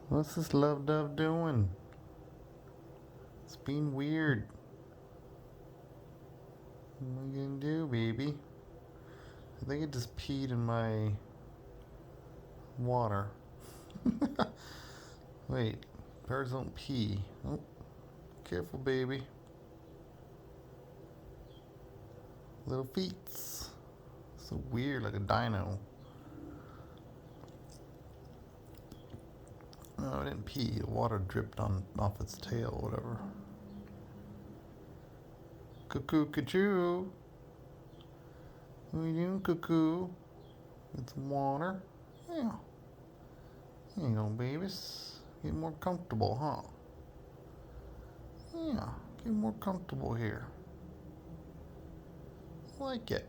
What's this love dove doing? It's being weird. What am I gonna do, baby? I think it just peed in my water. Wait, birds don't pee. Oh, careful, baby. Little feet. So weird, like a dino. No, it didn't pee. The water dripped on off its tail, whatever. Cuckoo, cuckoo. What are you doing, cuckoo? Get some water. Yeah. There you go, babies. Get more comfortable, huh? Yeah. Get more comfortable here. I like it.